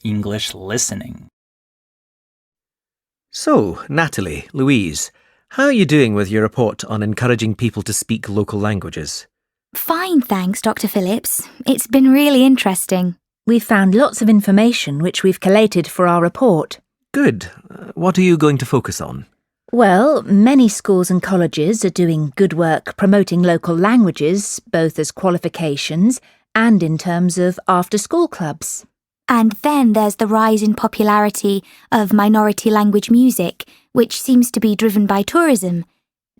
English listening. So, Natalie, Louise, how are you doing with your report on encouraging people to speak local languages? Fine, thanks, Dr. Phillips. It's been really interesting. We've found lots of information which we've collated for our report. Good. What are you going to focus on? Well, many schools and colleges are doing good work promoting local languages, both as qualifications and in terms of after-school clubs. And then there's the rise in popularity of minority language music, which seems to be driven by tourism.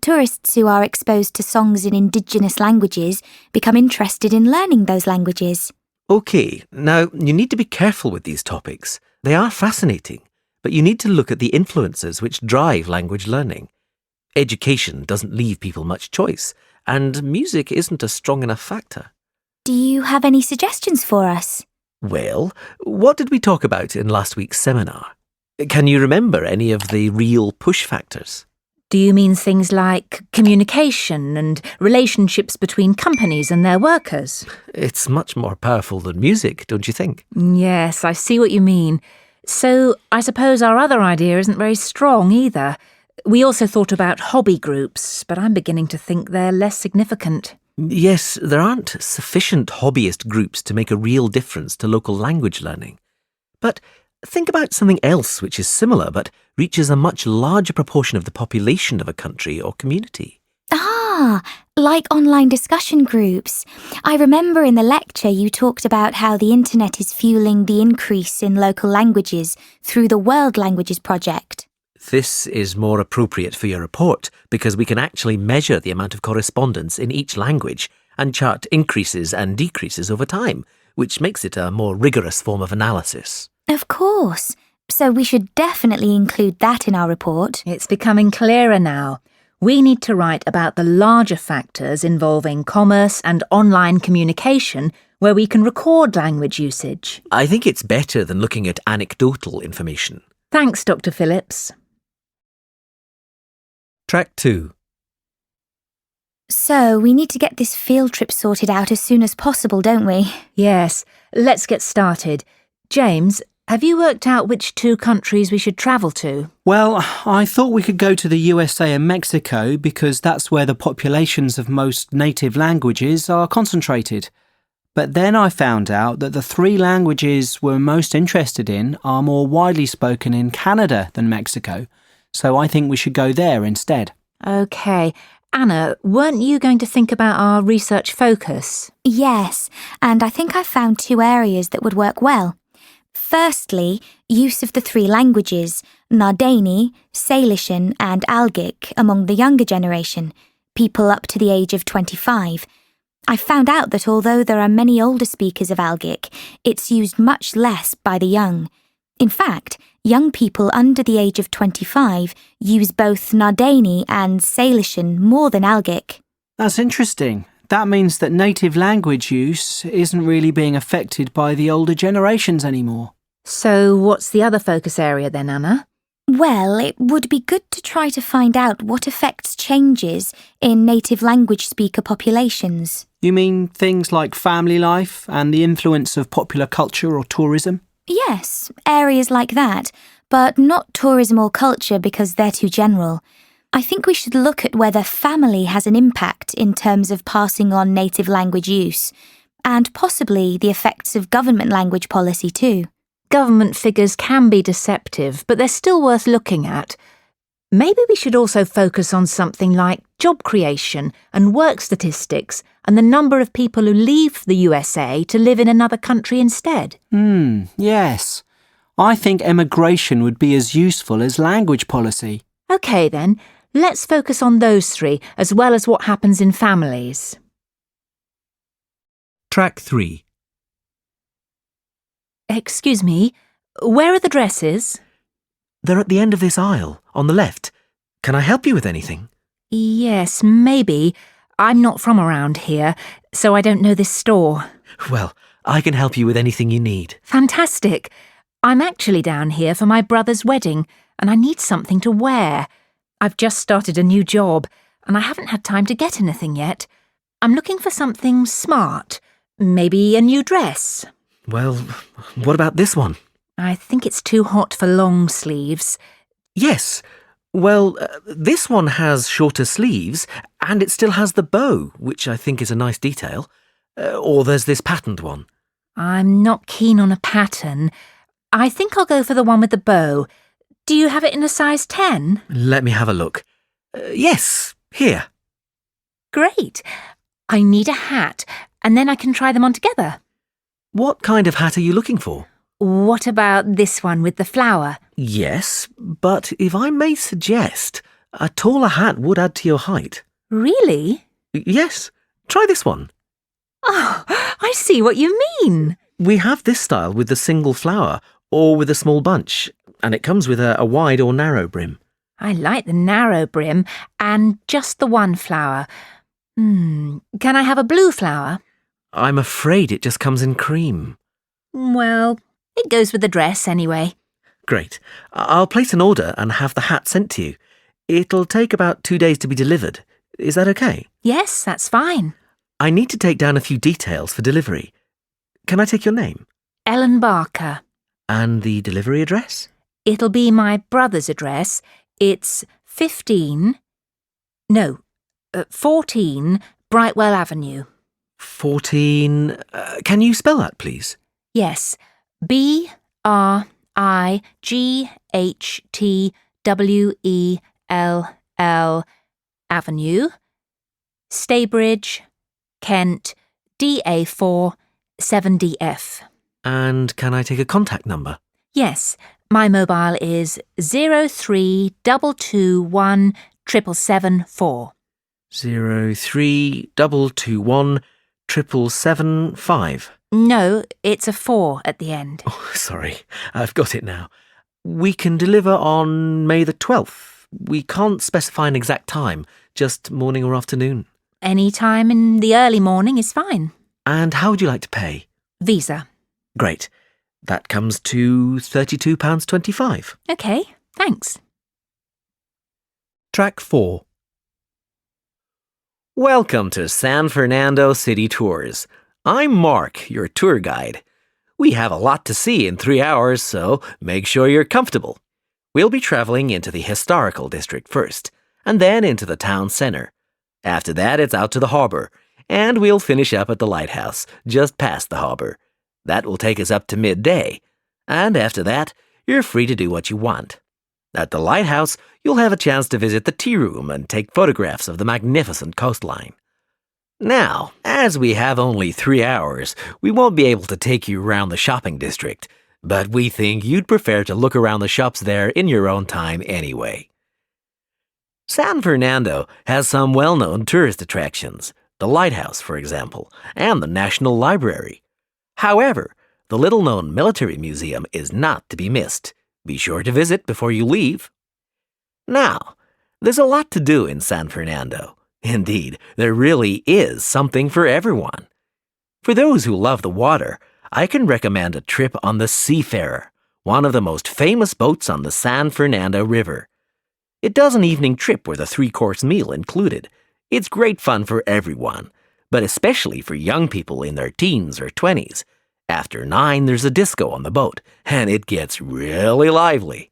Tourists who are exposed to songs in indigenous languages become interested in learning those languages. OK, now you need to be careful with these topics. They are fascinating, but you need to look at the influences which drive language learning. Education doesn't leave people much choice, and music isn't a strong enough factor. Do you have any suggestions for us? Well, what did we talk about in last week's seminar? Can you remember any of the real push factors? Do you mean things like communication and relationships between companies and their workers? It's much more powerful than music, don't you think? Yes, I see what you mean. So I suppose our other idea isn't very strong either. We also thought about hobby groups, but I'm beginning to think they're less significant. Yes, there aren't sufficient hobbyist groups to make a real difference to local language learning. But think about something else which is similar but reaches a much larger proportion of the population of a country or community. Ah, like online discussion groups. I remember in the lecture you talked about how the internet is fueling the increase in local languages through the World Languages Project. This is more appropriate for your report because we can actually measure the amount of correspondence in each language and chart increases and decreases over time, which makes it a more rigorous form of analysis. Of course. So we should definitely include that in our report. It's becoming clearer now. We need to write about the larger factors involving commerce and online communication where we can record language usage. I think it's better than looking at anecdotal information. Thanks, Dr. Phillips. Track 2. So we need to get this field trip sorted out as soon as possible, don't we? Yes, let's get started. James, have you worked out which 2 countries we should travel to? Well, I thought we could go to the USA and Mexico because that's where the populations of most native languages are concentrated. But then I found out that the 3 languages we're most interested in are more widely spoken in Canada than Mexico, so I think we should go there instead. OK. Anna, weren't you going to think about our research focus? Yes, and I think I've found 2 areas that would work well. Firstly, use of the 3 languages, Nardini, Salishan and Algic among the younger generation, people up to the age of 25. I found out that although there are many older speakers of Algic, it's used much less by the young. In fact, young people under the age of 25 use both Nardini and Salishan more than Algic. That's interesting. That means that native language use isn't really being affected by the older generations anymore. So what's the other focus area then, Anna? Well, it would be good to try to find out what affects changes in native language speaker populations. You mean things like family life and the influence of popular culture or tourism? Yes, areas like that, but not tourism or culture because they're too general. I think we should look at whether family has an impact in terms of passing on native language use, and possibly the effects of government language policy too. Government figures can be deceptive, but they're still worth looking at. Maybe we should also focus on something like job creation and work statistics and the number of people who leave the USA to live in another country instead. Yes. I think emigration would be as useful as language policy. OK then, let's focus on those 3 as well as what happens in families. Track 3. Excuse me, where are the dresses? They're at the end of this aisle, on the left. Can I help you with anything? Yes, maybe. I'm not from around here, so I don't know this store. Well, I can help you with anything you need. Fantastic. I'm actually down here for my brother's wedding, and I need something to wear. I've just started a new job, and I haven't had time to get anything yet. I'm looking for something smart. Maybe a new dress. Well, what about this one? I think it's too hot for long sleeves. Yes. Well, this one has shorter sleeves, and it still has the bow, which I think is a nice detail. Or there's this patterned one. I'm not keen on a pattern. I think I'll go for the one with the bow. Do you have it in a size 10? Let me have a look. Yes, here. Great. I need a hat, and then I can try them on together. What kind of hat are you looking for? What about this one with the flower? Yes, but if I may suggest, a taller hat would add to your height. Really? Yes, try this one. Oh, I see what you mean. We have this style with the single flower or with a small bunch, and it comes with a wide or narrow brim. I like the narrow brim and just the one flower. Can I have a blue flower? I'm afraid it just comes in cream. Well, it goes with the dress anyway. Great. I'll place an order and have the hat sent to you. It'll take about 2 days to be delivered. Is that okay? Yes, that's fine. I need to take down a few details for delivery. Can I take your name? Ellen Barker. And the delivery address? It'll be my brother's address. It's 14 Brightwell Avenue. 14... can you spell that, please? Yes, BRIGHTWELL Avenue, Staybridge, Kent, DA4 7DF. And can I take a contact number? Yes, my mobile is 03221 7774. 03221 7775. No, it's a 4 at the end. Oh, sorry, I've got it now. We can deliver on May the 12th. We can't specify an exact time, just morning or afternoon. Any time in the early morning is fine. And how would you like to pay? Visa. Great. That comes to £32.25. OK, thanks. Track 4. Welcome to San Fernando City Tours. I'm Mark, your tour guide. We have a lot to see in 3 hours, so make sure you're comfortable. We'll be traveling into the historical district first, and then into the town center. After that, it's out to the harbor, and we'll finish up at the lighthouse, just past the harbor. That will take us up to midday, and after that, you're free to do what you want. At the lighthouse, you'll have a chance to visit the tea room and take photographs of the magnificent coastline. Now, as we have only 3 hours, we won't be able to take you around the shopping district, but we think you'd prefer to look around the shops there in your own time anyway. San Fernando has some well-known tourist attractions, the lighthouse, for example, and the National Library. However, the little-known military museum is not to be missed. Be sure to visit before you leave. Now, there's a lot to do in San Fernando. Indeed, there really is something for everyone. For those who love the water, I can recommend a trip on the Seafarer, one of the most famous boats on the San Fernando River. It does an evening trip with a 3-course meal included. It's great fun for everyone, but especially for young people in their teens or 20s. After 9, there's a disco on the boat, and it gets really lively.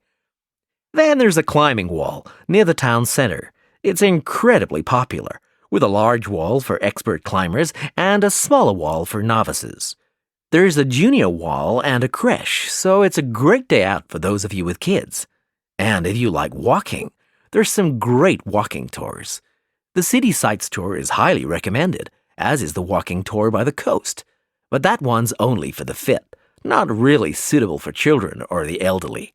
Then there's a climbing wall near the town center. It's incredibly popular, with a large wall for expert climbers and a smaller wall for novices. There's a junior wall and a creche, so it's a great day out for those of you with kids. And if you like walking, there's some great walking tours. The City Sights tour is highly recommended, as is the walking tour by the coast. But that one's only for the fit, not really suitable for children or the elderly.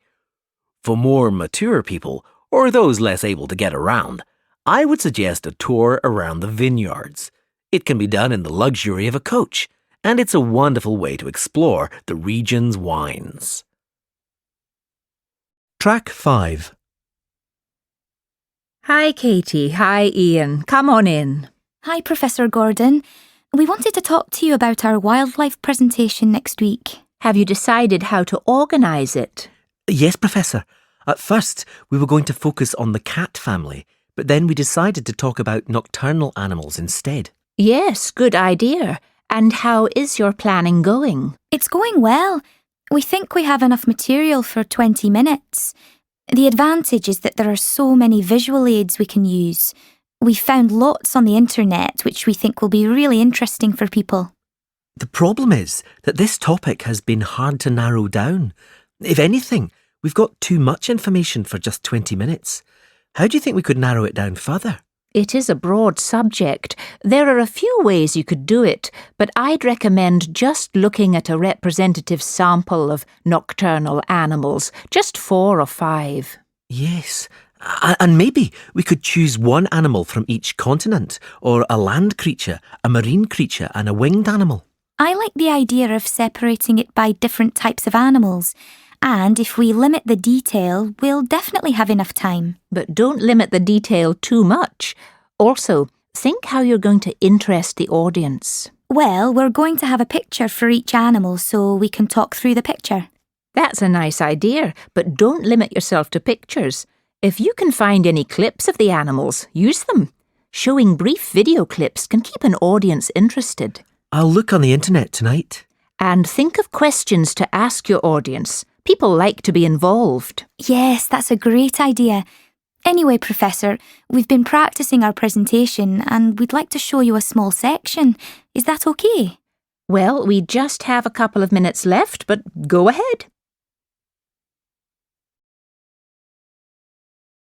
For more mature people, or those less able to get around, I would suggest a tour around the vineyards. It can be done in the luxury of a coach, and it's a wonderful way to explore the region's wines. Track 5. Hi, Katie. Hi, Ian. Come on in. Hi, Professor Gordon. We wanted to talk to you about our wildlife presentation next week. Have you decided how to organise it? Yes, Professor. At first, we were going to focus on the cat family, but then we decided to talk about nocturnal animals instead. Yes, good idea. And how is your planning going? It's going well. We think we have enough material for 20 minutes. The advantage is that there are so many visual aids we can use. We've found lots on the internet which we think will be really interesting for people. The problem is that this topic has been hard to narrow down. If anything, we've got too much information for just 20 minutes. How do you think we could narrow it down further? It is a broad subject. There are a few ways you could do it, but I'd recommend just looking at a representative sample of nocturnal animals, just 4 or 5. Yes, and maybe we could choose one animal from each continent, or a land creature, a marine creature and a winged animal. I like the idea of separating it by different types of animals. And if we limit the detail, we'll definitely have enough time. But don't limit the detail too much. Also, think how you're going to interest the audience. Well, we're going to have a picture for each animal so we can talk through the picture. That's a nice idea, but don't limit yourself to pictures. If you can find any clips of the animals, use them. Showing brief video clips can keep an audience interested. I'll look on the internet tonight. And think of questions to ask your audience. People like to be involved. Yes, that's a great idea. Anyway, Professor, we've been practicing our presentation and we'd like to show you a small section. Is that okay? Well, we just have a couple of minutes left, but go ahead.